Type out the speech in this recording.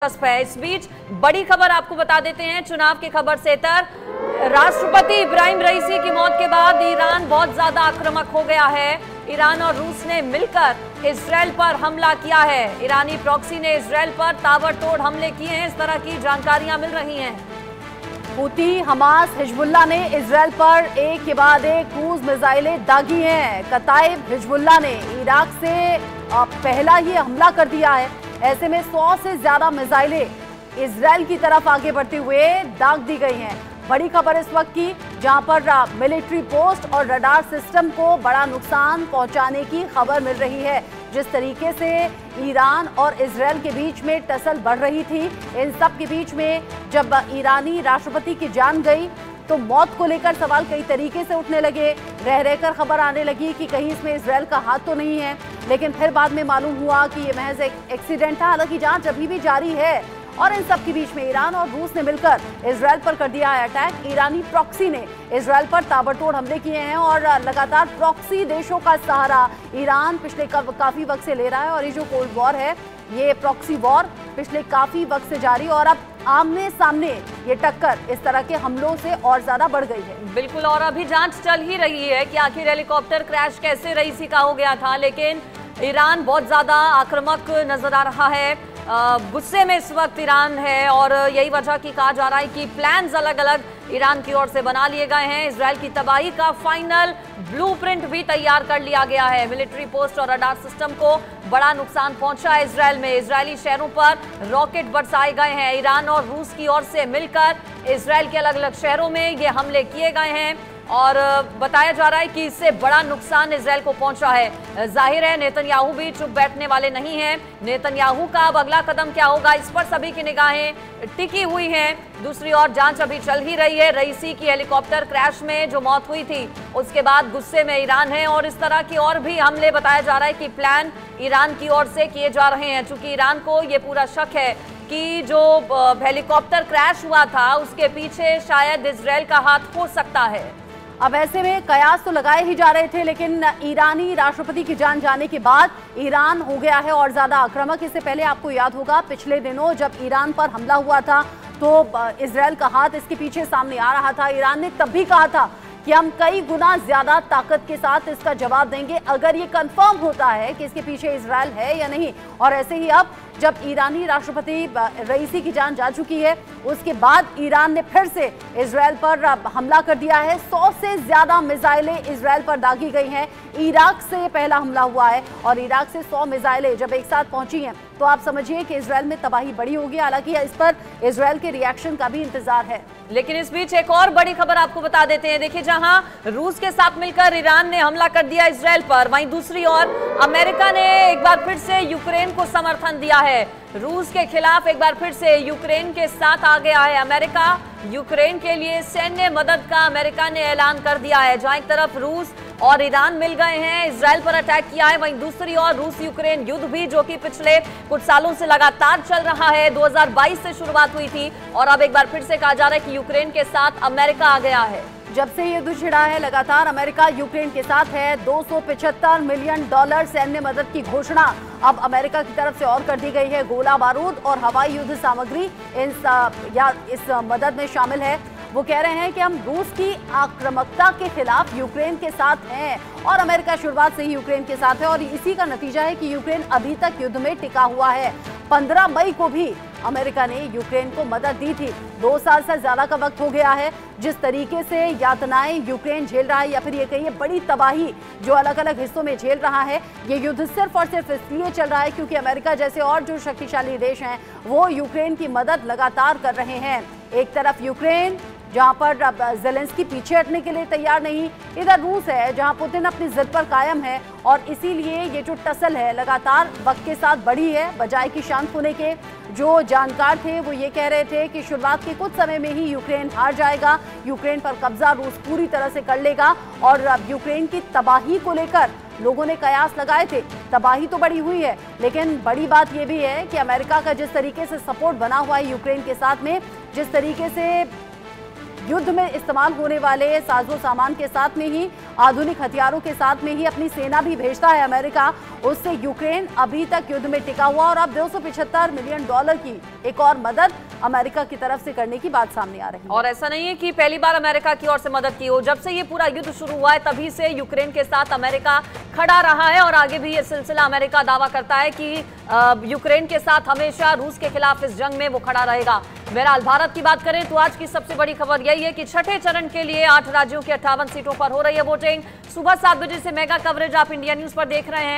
इस बीच बड़ी खबर आपको बता देते हैं चुनाव की खबर से तर राष्ट्रपति इब्राहिम रईसी की मौत के बाद ईरान बहुत ज्यादा आक्रामक हो गया है। ईरान और रूस ने मिलकर इजरायल पर हमला किया है। ईरानी प्रॉक्सी ने इजरायल पर ताबड़तोड़ हमले किए हैं, इस तरह की जानकारियां मिल रही हैं। हूती, हमास, हिजबुल्लाह ने इजरायल पर एक के बाद एक क्रूज मिसाइलें दागी हैं। कताइब हिजबुल्लाह ने इराक से पहला ही हमला कर दिया है। ऐसे में 100 से ज्यादा मिसाइलें इजरायल की तरफ आगे बढ़ते हुए दाग दी गई हैं। बड़ी खबर इस वक्त की, जहां पर मिलिट्री पोस्ट और रडार सिस्टम को बड़ा नुकसान पहुंचाने की खबर मिल रही है। जिस तरीके से ईरान और इजरायल के बीच में टसल बढ़ रही थी, इन सब के बीच में जब ईरानी राष्ट्रपति की जान गई तो मौत को लेकर सवाल कई तरीके से उठने लगे। रह रहकर खबर आने लगी कि कहीं इसमें इजरायल का हाथ तो नहीं है, लेकिन फिर बाद में मालूम हुआ कि ये महज एक एक्सीडेंट था। हालांकि जांच अभी भी जारी है और इन सब के बीच में ईरान और रूस ने मिलकर इजरायल पर कर दिया है अटैक। ईरानी प्रॉक्सी ने इजरायल पर ताबड़तोड़ हमले किए हैं और लगातार प्रॉक्सी देशों का सहारा ईरान पिछले काफी वक्त से ले रहा है। और ये जो कोल्ड वॉर है, ये प्रॉक्सी वॉर पिछले काफी वक्त से जारी, और अब आमने सामने ये टक्कर इस तरह के हमलों से और ज्यादा बढ़ गई है। बिल्कुल, और अभी जांच चल ही रही है कि आखिर हेलीकॉप्टर क्रैश कैसे रईसी का हो गया था। लेकिन ईरान बहुत ज्यादा आक्रामक नजर आ रहा है, गुस्से में इस वक्त ईरान है, और यही वजह की कहा जा रहा है कि प्लान्स अलग अलग ईरान की ओर से बना लिए गए हैं। इजरायल की तबाही का फाइनल ब्लूप्रिंट भी तैयार कर लिया गया है। मिलिट्री पोस्ट और रडार सिस्टम को बड़ा नुकसान पहुंचा है इजरायल में। इजरायली शहरों पर रॉकेट बरसाए गए हैं। ईरान और रूस की ओर से मिलकर इजरायल के अलग अलग शहरों में ये हमले किए गए हैं और बताया जा रहा है कि इससे बड़ा नुकसान इजरायल को पहुंचा है। जाहिर है नेतन्याहू भी चुप बैठने वाले नहीं हैं। नेतन्याहू का अब अगला कदम क्या होगा, इस पर सभी की निगाहें टिकी हुई हैं। दूसरी ओर जांच अभी चल ही रही है। रईसी की हेलीकॉप्टर क्रैश में जो मौत हुई थी, उसके बाद गुस्से में ईरान है और इस तरह की और भी हमले बताया जा रहा है कि प्लान ईरान की ओर से किए जा रहे हैं। चूंकि ईरान को ये पूरा शक है कि जो हेलीकॉप्टर क्रैश हुआ था उसके पीछे शायद इजरायल का हाथ हो सकता है। अब ऐसे में कयास तो लगाए ही जा रहे थे, लेकिन ईरानी राष्ट्रपति की जान जाने के बाद ईरान हो गया है और ज्यादा आक्रामक। इससे पहले आपको याद होगा पिछले दिनों जब ईरान पर हमला हुआ था तो इजरायल का हाथ इसके पीछे सामने आ रहा था। ईरान ने तब भी कहा था कि हम कई गुना ज्यादा ताकत के साथ इसका जवाब देंगे अगर ये कंफर्म होता है कि इसके पीछे इजरायल है या नहीं। और ऐसे ही अब जब ईरानी राष्ट्रपति रईसी की जान जा चुकी है, उसके बाद ईरान ने फिर से इजरायल पर हमला कर दिया है। 100 से ज्यादा मिसाइलें इजरायल पर दागी गई हैं। इराक से पहला हमला हुआ है और इराक से 100 मिसाइलें जब एक साथ पहुंची हैं तो आप समझिए कि इजरायल में तबाही बड़ी होगी। हालांकि इस पर इजरायल के रिएक्शन का भी इंतजार है। लेकिन इस बीच एक और बड़ी खबर आपको बता देते हैं। देखिए, जहां रूस के साथ मिलकर ईरान ने हमला कर दिया इजरायल पर, वहीं दूसरी ओर अमेरिका ने एक बार फिर से यूक्रेन को समर्थन दिया है। रूस के खिलाफ एक बार फिर से यूक्रेन के साथ आ गया है अमेरिका। यूक्रेन के लिए सैन्य मदद का अमेरिका ने ऐलान कर दिया है। जहां एक तरफ रूस और ईरान मिल गए हैं, इजरायल पर अटैक किया है, वहीं दूसरी ओर रूस यूक्रेन युद्ध भी, जो कि पिछले कुछ सालों से लगातार चल रहा है, 2022 से शुरुआत हुई थी और अब एक बार फिर से कहा जा रहा है कि यूक्रेन के साथ अमेरिका आ गया है। जब से युद्ध छिड़ा है लगातार अमेरिका यूक्रेन के साथ है। $275 मिलियन सैन्य मदद की घोषणा अब अमेरिका की तरफ से और कर दी गई है। गोला बारूद और हवाई युद्ध सामग्री इस मदद में शामिल है। वो कह रहे हैं कि हम रूस की आक्रामकता के खिलाफ यूक्रेन के साथ हैं और अमेरिका शुरुआत से ही यूक्रेन के साथ है और इसी का नतीजा है कि यूक्रेन अभी तक युद्ध में टिका हुआ है। 15 मई को भी अमेरिका ने यूक्रेन को मदद दी थी। 2 साल से ज्यादा का वक्त हो गया है। जिस तरीके से यातनाएं यूक्रेन झेल रहा है, या फिर ये कहिए बड़ी तबाही जो अलग अलग हिस्सों में झेल रहा है, ये युद्ध सिर्फ और सिर्फ इसलिए चल रहा है क्योंकि अमेरिका जैसे और जो शक्तिशाली देश हैं वो यूक्रेन की मदद लगातार कर रहे हैं। एक तरफ यूक्रेन जहां पर ज़ेलेंस्की पीछे हटने के लिए तैयार नहीं, इधर रूस है जहां पुतिन अपनी जिद पर कायम है और इसीलिए ये जो टसल है लगातार वक्त के साथ बढ़ी है बजाय कि शांत होने के। जो जानकार थे वो ये कह रहे थे कि शुरुआत के कुछ समय में ही यूक्रेन हार जाएगा, यूक्रेन पर कब्जा रूस पूरी तरह से कर लेगा और यूक्रेन की तबाही को लेकर लोगों ने कयास लगाए थे। तबाही तो बड़ी हुई है, लेकिन बड़ी बात यह भी है कि अमेरिका का जिस तरीके से सपोर्ट बना हुआ है यूक्रेन के साथ में, जिस तरीके से युद्ध में इस्तेमाल होने वाले साजो सामान के साथ में ही आधुनिक हथियारों के साथ में ही अपनी सेना भी भेजता है अमेरिका। उससे यूक्रेन अभी तक युद्ध में टिका हुआ और अब $275 मिलियन की एक और मदद अमेरिका की तरफ से करने की बात सामने आ रही है। और ऐसा नहीं है कि पहली बार अमेरिका की ओर से मदद की हो, जब से ये पूरा युद्ध शुरू हुआ है तभी से यूक्रेन के साथ अमेरिका खड़ा रहा है और आगे भी ये सिलसिला अमेरिका दावा करता है कि यूक्रेन के साथ हमेशा रूस के खिलाफ इस जंग में वो खड़ा रहेगा। बहरहाल भारत की बात करें तो आज की सबसे बड़ी खबर यही है कि छठे चरण के लिए 8 राज्यों की 58 सीटों पर हो रही है वोटिंग। सुबह 7 बजे से मेगा कवरेज आप इंडिया न्यूज पर देख रहे हैं।